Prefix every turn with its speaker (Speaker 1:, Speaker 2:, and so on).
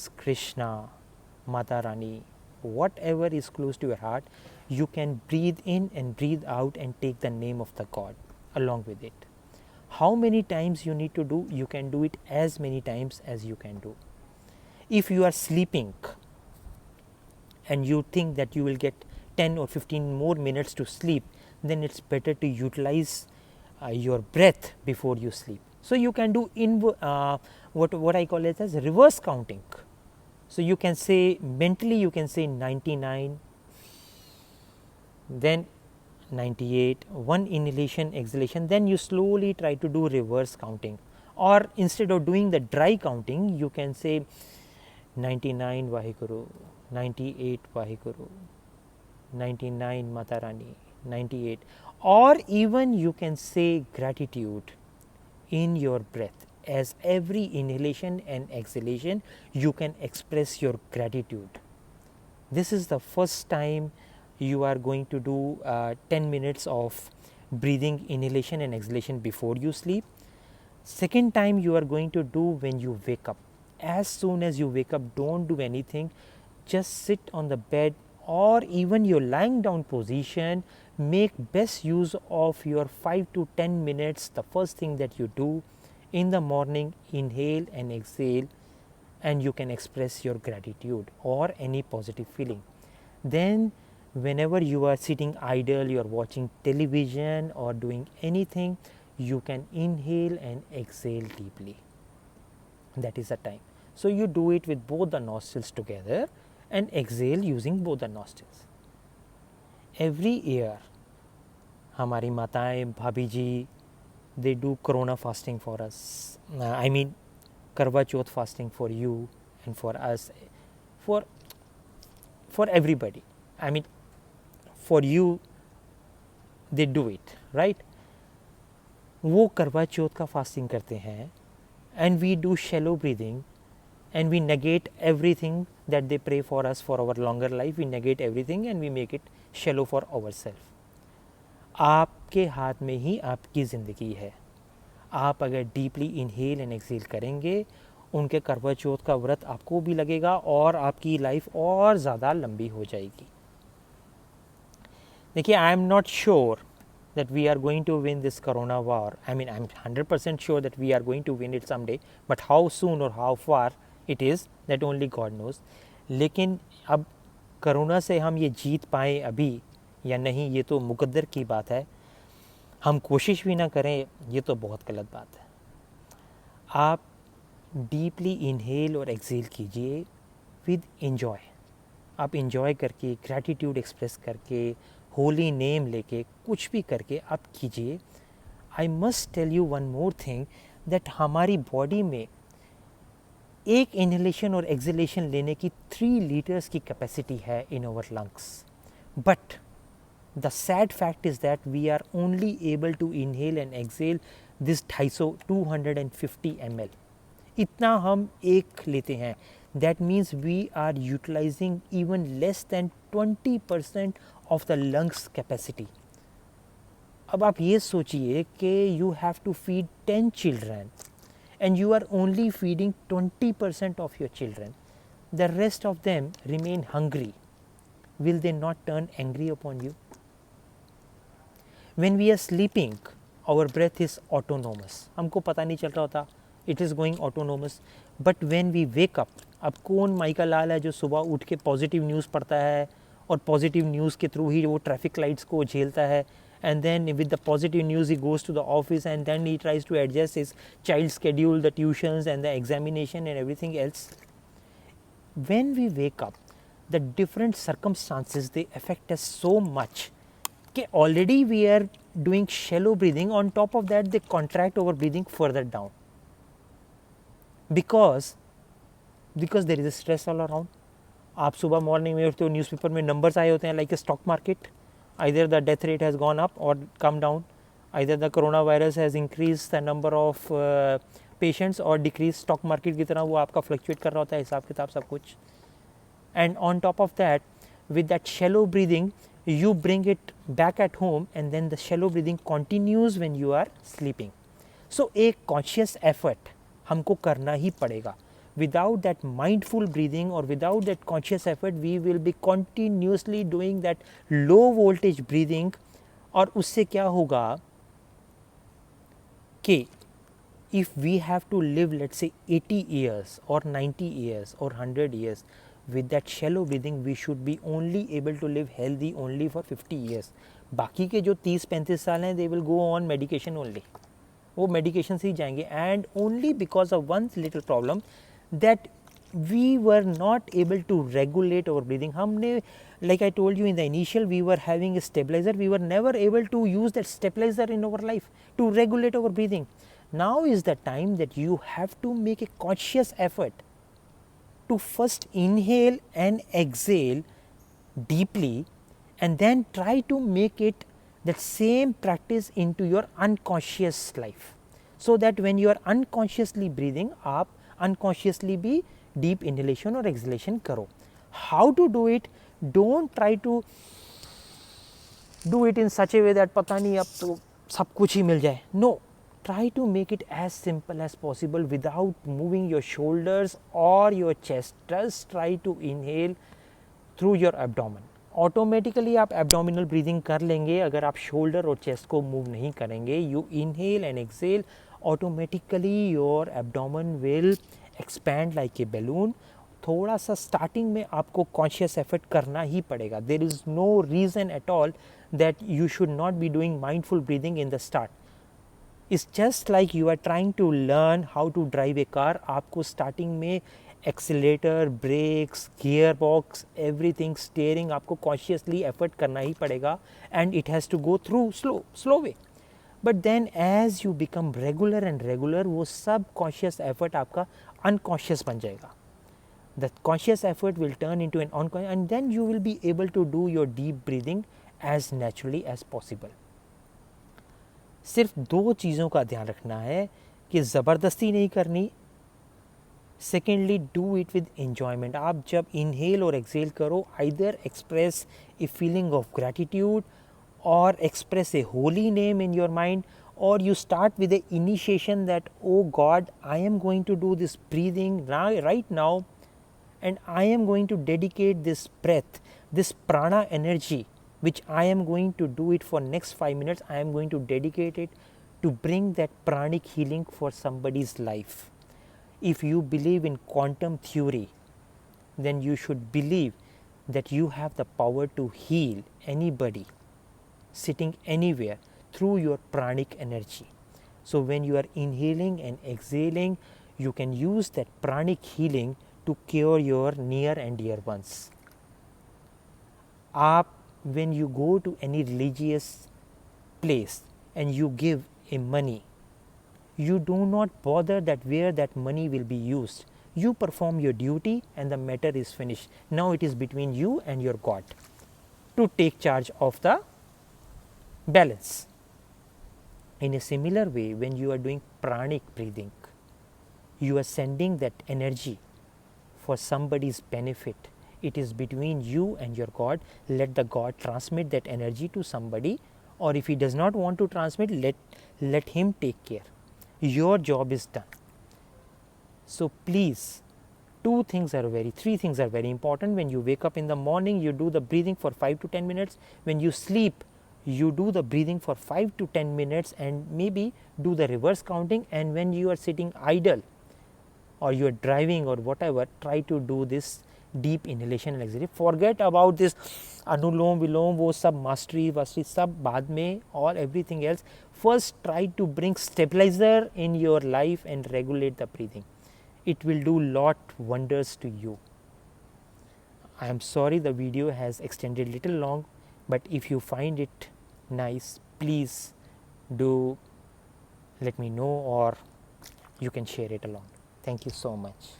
Speaker 1: Jesus, Krishna, Mata Rani, whatever is close to your heart, you can breathe in and breathe out and take the name of the God along with it. How many times you need to do? You can do it as many times as you can do. If you are sleeping and you think that you will get 10 or 15 more minutes to sleep, then it's better to utilize your breath before you sleep. So you can do what I call it as reverse counting. So you can say mentally, you can say 99, then 98, one inhalation, exhalation, then you slowly try to do reverse counting. Or instead of doing the dry counting, you can say 99 Vaheguru, 98 Vaheguru, 99 Mata Rani, 98. Or even you can say gratitude in your breath. As every inhalation and exhalation, you can express your gratitude. This is the first time you are going to do 10 minutes of breathing, inhalation and exhalation before you sleep. Second time you are going to do when you wake up. As soon as you wake up, don't do anything. Just sit on the bed or even your lying down position. Make best use of your 5 to 10 minutes. The first thing that you do in the morning, inhale and exhale, and you can express your gratitude or any positive feeling. Then whenever you are sitting idle, you are watching television or doing anything, you can inhale and exhale deeply. That is the time. So you do it with both the nostrils together and exhale using both the nostrils. Every year हमारी माताएं, भाभी जी, they do corona fasting for us. I mean Karwa Chauth fasting for you and for us, for everybody. I mean for you they do it, right? वो करवा चौथ का fasting करते हैं and we do shallow breathing and we negate everything that they pray for us for our longer life. We negate everything and we make it shallow for ourselves. आपके हाथ में ही आपकी ज़िंदगी है. आप अगर डीपली इनहेल एंड एक्सेल करेंगे, उनके करवा चौथ का व्रत आपको भी लगेगा और आपकी लाइफ और ज़्यादा लंबी हो जाएगी. देखिए, I am not sure that we are going to win this corona war. I mean, I'm 100% sure that we are going to win it someday, but how soon or how far it is, that only God knows. लेकिन अब corona से हम ये जीत पाएँ अभी या नहीं, ये तो मुकद्दर की बात है. हम कोशिश भी ना करें, ये तो बहुत गलत बात है. आप डीपली इनहेल और एक्सेल कीजिए विद एंजॉय. आप इंजॉय करके, ग्रैटिट्यूड एक्सप्रेस करके, होली नेम लेके, कुछ भी करके आप कीजिए. I must tell you one more thing, that हमारी बॉडी में एक इनहेलेशन और एक्सहेलेशन लेने की 3 लीटर्स की कैपेसिटी है in our lungs. But the sad fact is that we are only able to inhale and exhale this 250 ml. इतना हम एक लेते हैं. That means we are utilizing even less than 20% of the lungs capacity. अब आप ये सोचिए कि you have to feed 10 children and you are only feeding 20% of your children. The rest of them remain hungry. Will they not turn angry upon you? When we are sleeping, our breath is autonomous. हमको पता नहीं चल रहा होता. It is going autonomous. But when we wake up, अब कौन mica लाल है जो सुबह उठ के पॉजिटिव न्यूज़ पढ़ता है और पॉजिटिव न्यूज़ के थ्रू ही वो ट्रैफिक लाइट्स को झेलता है, and then with the positive news he goes to the office and then he tries to adjust his child schedule, the tuitions and the examination and everything else. When we wake up, the different circumstances, they affect us so much कि already we are doing shallow breathing. On top of that, they contract our breathing further down because there is a stress all around. आप सुबह morning में उठते हो, newspaper में numbers आए होते हैं like stock market, either the death rate has gone up or come down, either the corona virus has increase the number of patients or decrease. Stock market की तरह वो आपका फ्लक्चुएट कर रहा होता है, हिसाब किताब सब कुछ. And on top of that, with that shallow breathing, you bring it back at home and then the shallow breathing continues when you are sleeping. So एक conscious effort हमको करना ही पड़ेगा. without that mindful breathing or without that conscious effort, we will be continuously doing that low voltage breathing. और उससे क्या होगा कि if we have to live, let's say 80 years or 90 years or 100 years with that shallow breathing, we should be only able to live healthy only for 50 years. बाकी के जो 30-35 साल हैं, they will go on medication only, वो medication से ही जाएंगे. And only because of one little problem that we were not able to regulate our breathing. हमने, like I told you in the initial, we were having a stabilizer, we were never able to use that stabilizer in our life to regulate our breathing. Now is the time that you have to make a conscious effort to first inhale and exhale deeply, and then try to make it that same practice into your unconscious life, so that when you are unconsciously breathing, आप unconsciously भी deep inhalation or exhalation करो. How to do it? Don't try to do it in such a way that पता नहीं अब तो सब कुछ ही मिल जाए. No, try to make it as simple as possible without moving your shoulders or your chest. Just try to inhale through your abdomen. Automatically आप abdominal breathing कर लेंगे अगर आप शोल्डर और चेस्ट को मूव नहीं करेंगे. You inhale and exhale, automatically your abdomen will expand like a balloon. थोड़ा सा स्टार्टिंग में आपको कॉन्शियस एफर्ट करना ही पड़ेगा. There is no reason at all that you should not be doing mindful breathing in the start. It's just like you are trying to learn how to drive a car. आपको starting में accelerator, brakes, gear box, everything, steering आपको consciously effort करना ही पड़ेगा and it has to go through slow way. But then as you become regular and regular, वो सब conscious effort आपका unconscious बन जाएगा. The conscious effort will turn into an unconscious and then you will be able to do your deep breathing as naturally as possible. सिर्फ दो चीज़ों का ध्यान रखना है कि ज़बरदस्ती नहीं करनी. Secondly, do it with enjoyment. आप जब इनहेल और एक्सेल करो, either express a feeling of gratitude or express a holy name in your mind, or you start with a initiation that, oh God, I am going to do this breathing right now, and I am going to dedicate this breath, this prana energy, which I am going to do it for next 5 minutes. I am going to dedicate it to bring that pranic healing for somebody's life. If you believe in quantum theory, then you should believe that you have the power to heal anybody sitting anywhere through your pranic energy. So when you are inhaling and exhaling, you can use that pranic healing to cure your near and dear ones. When you go to any religious place and you give a money, you do not bother that where that money will be used. You perform your duty and the matter is finished. Now it is between you and your God to take charge of the balance. In a similar way, when you are doing pranic breathing, you are sending that energy for somebody's benefit. It is between you and your God. Let the God transmit that energy to somebody, or if he does not want to transmit, let him take care. Your job is done. So please, three things are very important. When you wake up in the morning, you do the breathing for 5 to 10 minutes. When you sleep, you do the breathing for 5 to 10 minutes and maybe do the reverse counting. And when you are sitting idle or you are driving or whatever, try to do this deep inhalation and exhalation. Forget about this anulom vilom, वो सब mastery सब बाद में, or everything else. First try to bring stabilizer in your life and regulate the breathing. It will do lot wonders to you. I am sorry the video has extended little long, but if you find it nice, please do let me know, or you can share it along. Thank you so much.